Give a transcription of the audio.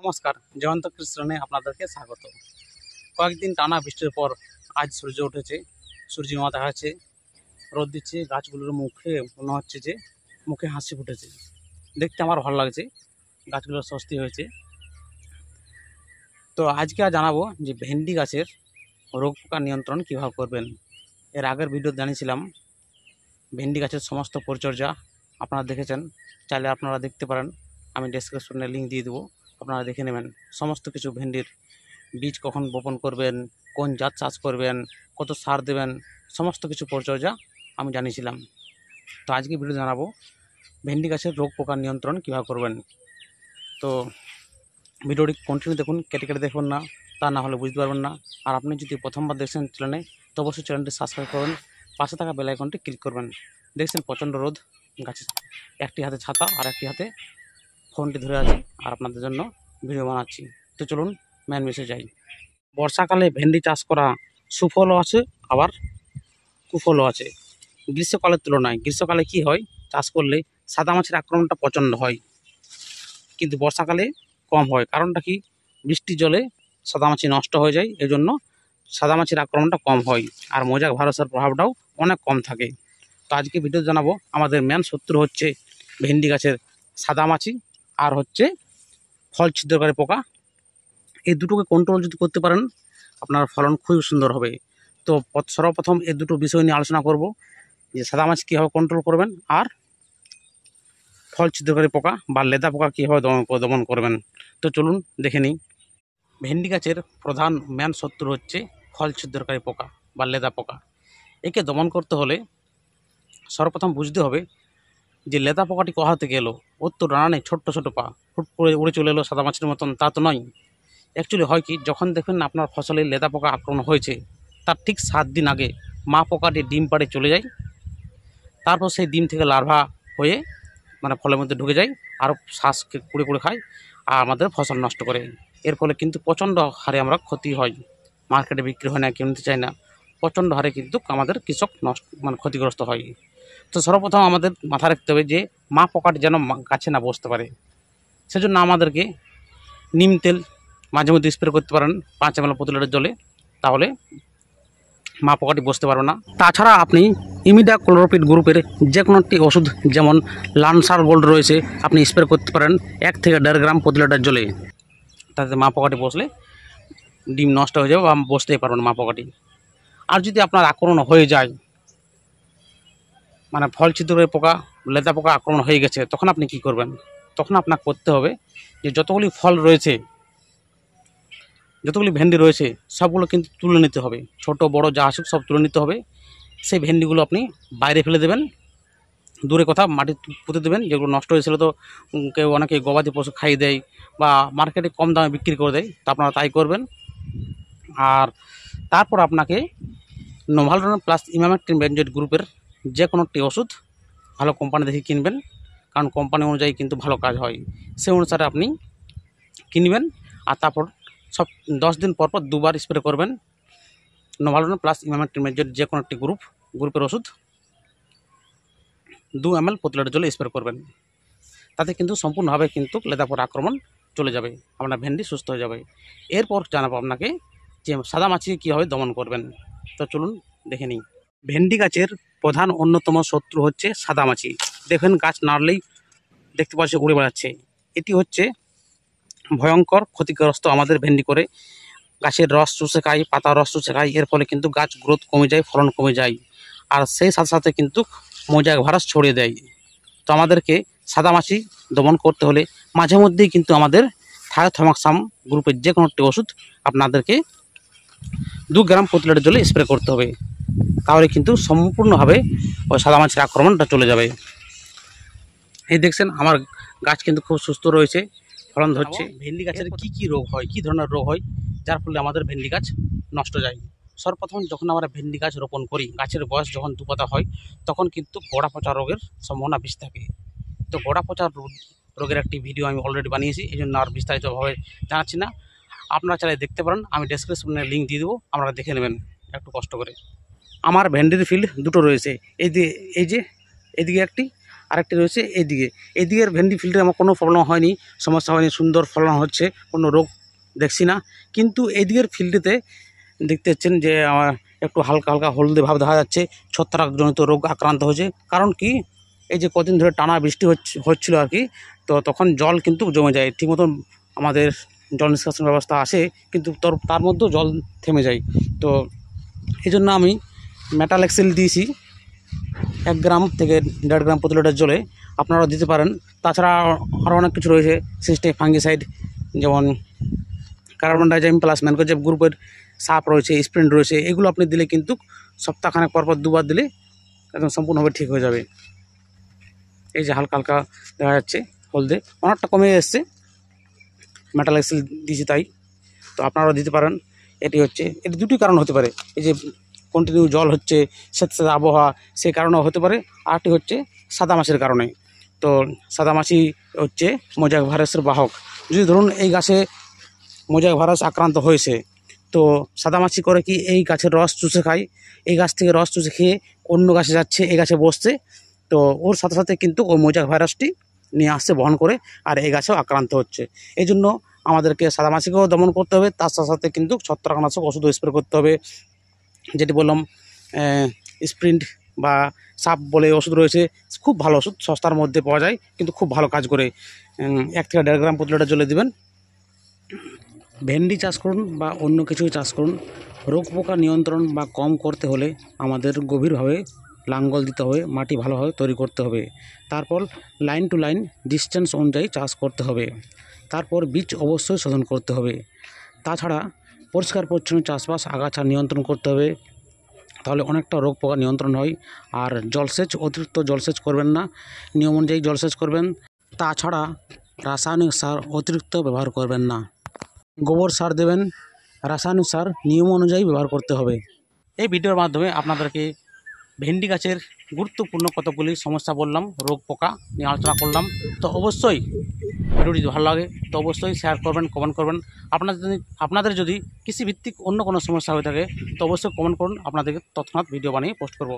নমস্কার, জয়ন্ত কৃষ্ণে আপনাদেরকে স্বাগত। কয়েকদিন টানা বৃষ্টির পর আজ সূর্য উঠেছে, সূর্যি মাথা আছে, রোদ দিচ্ছে, গাছগুলোর মুখে মনে হচ্ছে যে মুখে হাসি ফুটেছে। দেখতে আমার ভালো লাগছে, গাছগুলোর স্বস্তি হয়েছে। তো আজকে জানাবো যে ভেন্ডি গাছের রোগ পোকা নিয়ন্ত্রণ কীভাবে করবেন। এর আগের ভিডিও জানিয়েছিলাম ভেন্ডি গাছের সমস্ত পরিচর্যা, আপনারা দেখেছেন, চাইলে আপনারা দেখতে পারেন, আমি ডেসক্রিপশনে লিঙ্ক দিয়ে দেবো, আপনারা দেখে নেবেন। সমস্ত কিছু ভেন্ডির বীজ কখন বপন করবেন, কোন জাত চাষ করবেন, কত সার দেবেন, সমস্ত কিছু পরিচর্যা আমি জানিয়েছিলাম। তো আজকে ভিডিও জানাবো ভেন্ডি গাছের রোগ পোকা নিয়ন্ত্রণ কীভাবে করবেন। তো ভিডিওটি কন্টিনিউ দেখুন, কেটে কেটে দেখুন না, তা না হলে বুঝতে পারবেন না। আর আপনি যদি প্রথমবার দেখছেন চ্যানেলে, তো অবশ্যই চ্যানেলটি সাবস্ক্রাইব করুন, পাশে থাকা বেল আইকনটি ক্লিক করবেন। দেখছেন প্রচণ্ড রোদ, গাছে একটি হাতে ছাতা আর একটি হাতে ফোনটি ধরে আছে, আর আপনাদের জন্য ভিডিও বানাচ্ছি। তো চলুন মেন মেসেজ যাই। বর্ষাকালে ভেন্ডি চাষ করা সুফলও আছে, আবার কুফলও আছে। গ্রীষ্মকালের তুলনায় গ্রীষ্মকালে কি হয়, চাষ করলে সাদা মাছির আক্রমণটা প্রচণ্ড হয়, কিন্তু বর্ষাকালে কম হয়। কারণটা কি, বৃষ্টির জলে সাদামাছি নষ্ট হয়ে যায়, এই জন্য সাদামাছির আক্রমণটা কম হয়, আর মৌজাক ভাইরাসের প্রভাবটাও অনেক কম থাকে। তো আজকে ভিডিও জানাবো আমাদের মেন শত্রু হচ্ছে ভেন্ডি গাছের সাদামাছি আর হচ্ছে ফল ছিদ্রকারী পোকা। এই দুটোকে কন্ট্রোল যদি করতে পারেন, আপনার ফলন খুবই সুন্দর হবে। তো সর্বপ্রথম এই দুটো বিষয় নিয়ে আলোচনা করব, যে সাদামাছি কীভাবে কন্ট্রোল করবেন আর ফল ছিদ্রকারী পোকা বা লেদা পোকা কীভাবে দমন করবেন। তো চলুন দেখে নিই। ভেন্ডি গাছের প্রধান মেন শত্রু হচ্ছে ফল ছিদ্রকারী পোকা বা লেদা পোকা। একে দমন করতে হলে সর্বপ্রথম বুঝতে হবে যে লেদা পোকাটি কোথা থেকে এলো। ওর তো ডানা নেই, ছোট্ট ছোটো পা, হুট করে উড়ে চলে এলো সাদা মাছির মতন, তা তো নয়। অ্যাকচুয়ালি হয় কি, যখন দেখবেন আপনার ফসলে লেদা পোকা আক্রমণ হয়েছে, তার ঠিক 7 দিন আগে মা পোকাটি ডিম পাড়ে চলে যায়। তারপর সেই ডিম থেকে লার্ভা হয়ে মানে ফলের মধ্যে ঢুকে যায়, আরও শ্বাস কুড়ে কুড়ে খায় আর আমাদের ফসল নষ্ট করে। এর ফলে কিন্তু প্রচণ্ড হারে আমরা ক্ষতি হয়, মার্কেটে বিক্রি হয় না, কেউ নিতে চায় না, প্রচণ্ড হারে কিন্তু আমাদের কৃষক ক্ষতিগ্রস্ত হয়। তো সর্বপ্রথম আমাদের মাথা রাখতে হবে যে মা পোকাটি যেন গাছে না বসতে পারে। সেজন্য আমাদেরকে নিম তেল মাঝে মধ্যে স্প্রে করতে পারেন 5 ml প্রতি লিটার জলে, তাহলে মা পোকাটি বসতে পারবে না। তাছাড়া আপনি ইমিডাক্লোপিড গ্রুপের যে কোনো একটি ওষুধ, যেমন লানসার গোল্ড রয়েছে, আপনি স্প্রে করতে পারেন 1 থেকে 1.5 গ্রাম প্রতি লিটার জলে। তাতে মা পোকাটি বসলে ডিম নষ্ট হয়ে যাবে বা বসতেই পারবেন মা পোকাটি। আর যদি আপনার আক্রমণ হয়ে যায়, মানে ফল ছিদ্রকারী পোকা লেদা পোকা আক্রমণ হয়ে গেছে, তখন আপনি কি করবেন? তখন আপনাকে করতে হবে যে যতগুলি ফল রয়েছে, যতগুলি ভেন্ডি রয়েছে, সবগুলো কিন্তু তুলে নিতে হবে, ছোট বড় যা আসুক সব তুলে নিতে হবে। সেই ভেন্ডিগুলো আপনি বাইরে ফেলে দেবেন, দূরে কোথাও মাটি পুঁতে দেবেন। যেগুলো নষ্ট হয়েছিল, তো কেউ অনেকে গবাদি পশু খাইয়ে দেয় বা মার্কেটে কম দামে বিক্রি করে দেয়, তো আপনারা তাই করবেন। আর তারপর আপনাকে নোভালরন প্লাস ইমামেক্টিন বেনজয়েড গ্রুপের যে কোনো একটি ওষুধ ভালো কোম্পানি দেখে কিনবেন, কারণ কোম্পানি অনুযায়ী কিন্তু ভালো কাজ হয়। সেই অনুসারে আপনি কিনবেন, আর তারপর সব 10 দিন পর পর 2 বার স্প্রে করবেন নোভালরন প্লাস ইমামেক্টিন বেনজয়েড যে কোনো একটি গ্রুপের ওষুধ 2 ml প্রতি লিটার জলে স্প্রে করবেন। তাতে কিন্তু সম্পূর্ণভাবে কিন্তু লেদা পোকার আক্রমণ চলে যাবে, আপনার ভেন্ডি সুস্থ হয়ে যাবে। এরপর জানাবো আপনাকে যে সাদা মাছি কীভাবে দমন করবেন। তো চলুন দেখে নিই। ভেন্ডি গাছের প্রধান অন্যতম শত্রু হচ্ছে সাদা মাছি। দেখেন গাছ নাড়লেই দেখতে পাচ্ছি উড়ে বেড়াচ্ছে। এটি হচ্ছে ভয়ঙ্কর ক্ষতিগ্রস্ত আমাদের ভেন্ডি করে। গাছের রস চুষে খায়, পাতার রস চুষে খায়, এর ফলে কিন্তু গাছ গ্রোথ কমে যায়, ফলন কমে যায়, আর সেই সাথে সাথে কিন্তু মৌজাক ভাইরাস ছড়িয়ে দেয়। তো আমাদেরকে সাদামাছি দমন করতে হলে মাঝে মধ্যেই কিন্তু আমাদের থায়োথামাক্সাম গ্রুপের যে কোনো একটি ওষুধ আপনাদেরকে 2 গ্রাম প্রতি লিটার জলে স্প্রে করতে হবে, তাহলে কিন্তু সম্পূর্ণভাবে ওই সাদামাছির আক্রমণটা চলে যাবে। এই দেখছেন আমার গাছ কিন্তু খুব সুস্থ রয়েছে, ফলন ধরছে। ভেন্ডি গাছের কি কি রোগ হয়, কি ধরনের রোগ হয় যার ফলে আমাদের ভেন্ডি গাছ নষ্ট যায়। সর্বপ্রথম যখন আমরা ভেন্ডি গাছ রোপণ করি, গাছের বয়স যখন 2 পাতা হয়, তখন কিন্তু গোড়া পচা রোগের সম্ভাবনা বেশি থাকে। তো গোড়া পচা রোগের একটি ভিডিও আমি অলরেডি বানিয়েছি, এই জন্য আর বিস্তারিতভাবে জানাচ্ছি না, আপনারা চাইলে দেখতে পারেন, আমি ডেসক্রিপশনে লিঙ্ক দিয়ে দেবো, আপনারা দেখে নেবেন একটু কষ্ট করে। আমার ভেন্ডির ফিল্ড দুটো রয়েছে, এই যে এদিকে একটি আরেকটি রয়েছে এদিকে। এদিকের ভেন্ডি ফিল্ডে আমার কোনো প্রবলেম হয়নি, সমস্যা হয়নি, সুন্দর ফলন হচ্ছে, কোনো রোগ দেখছি না। কিন্তু এদিকের ফিল্ডেতে দেখতে পাচ্ছেন যে আমার একটু হালকা হালকা হলদে ভাব দেখা যাচ্ছে, ছত্রাকজনিত রোগ আক্রান্ত হয়েছে। কারণ কি, এই যে কদিন ধরে টানা বৃষ্টি হচ্ছিল আর কি, তো তখন জল কিন্তু জমে যায়, ঠিক মতন আমাদের জল নিষ্কাশন ব্যবস্থা আসে, কিন্তু তার মধ্যেও জল থেমে যায়। তো এই জন্য আমি মেটাল এক্সেল দিয়েছি 1 গ্রাম থেকে 1.5 গ্রাম প্রতি লিটার জলে, আপনারাও দিতে পারেন। তাছাড়া আরও অনেক কিছু রয়েছে, সিস্টেম ফাঙ্গিসাইড, যেমন কার্বন ডাইজাইম প্লাস ম্যানকোজেব গ্রুপের সাপ রয়েছে, স্প্রিন্ট রয়েছে, এগুলো আপনি দিলে কিন্তু সপ্তাহখানেক পরপর 2 বার দিলে একদম সম্পূর্ণভাবে ঠিক হয়ে যাবে। এই যে হালকা হালকা দেখা যাচ্ছে হলদে, অনেকটা কমে এসছে, মেটাল এক্সেল দিয়েছি তাই। তো আপনারাও দিতে পারেন। এটি দুটি কারণ হতে পারে, এই যে কন্টিনিউ জল হচ্ছে, স্যাঁতস্যাঁতে আবহাওয়া, সেই কারণেও হতে পারে। আরটি হচ্ছে সাদামাছির কারণে। তো সাদামাছি হচ্ছে মোজাইক ভাইরাসের বাহক। যদি ধরুন এই গাছে মোজাইক ভাইরাস আক্রান্ত হয়েছে, তো সাদামাছি করে কি, এই গাছের রস চুষে খায়, এই গাছ থেকে রস চুষে খেয়ে অন্য গাছে যাচ্ছে, এই গাছে বসছে, তো ওর সাথে সাথে কিন্তু ওই মোজাইক ভাইরাসটি নিয়ে আসছে, বহন করে, আর এই গাছেও আক্রান্ত হচ্ছে। এই জন্য আমাদেরকে সাদামাছিকেও দমন করতে হবে, তার সাথে সাথে কিন্তু ছত্রাকনাশক ওষুধও স্প্রে করতে হবে। যেটি বললাম স্প্রিন্ট বা সাপ বলে ওষুধ রয়েছে, খুব ভালো ওষুধ, সস্তার মধ্যে পাওয়া যায়, কিন্তু খুব ভালো কাজ করে। 1 থেকে 1.5 গ্রাম প্রতি লিটার জলে দেবেন। ভেন্ডি চাষ করুন বা অন্য কিছু চাষ করুন, রোগ পোকা নিয়ন্ত্রণ বা কম করতে হলে আমাদের গভীরভাবে লাঙ্গল দিতে হবে, মাটি ভালোভাবে তৈরি করতে হবে, তারপর লাইন টু লাইন ডিস্টেন্স অনুযায়ী চাষ করতে হবে, তারপর বীজ অবশ্যই শোধন করতে হবে। তাছাড়া পরিষ্কার পরিচ্ছন্ন চাষবাস, আগাছা নিয়ন্ত্রণ করতে হবে, তাহলে অনেকটা রোগ পোকা নিয়ন্ত্রণ হয়। আর জলসেচ, অতিরিক্ত জলসেচ করবেন না, নিয়ম অনুযায়ী জলসেচ করবেন। তাছাড়া রাসায়নিক সার অতিরিক্ত ব্যবহার করবেন না, গোবর সার দেবেন, রাসায়নিক সার নিয়ম অনুযায়ী ব্যবহার করতে হবে। এই ভিডিওর মাধ্যমে আপনাদেরকে ভেন্ডি গাছের গুরুত্বপূর্ণ কতগুলি সমস্যা বললাম, রোগ পোকা নিয়ে আলোচনা করলাম। তো অবশ্যই ভিডিওটি যদি ভালো লাগে তো অবশ্যই শেয়ার করবেন, কমেন্ট করবেন। আপনাদের যদি কৃষিভিত্তিক অন্য কোনো সমস্যা হয়ে থাকে তো অবশ্যই কমেন্ট করুন, আপনাদেরকে তৎক্ষণাৎ ভিডিও বানিয়ে পোস্ট করব।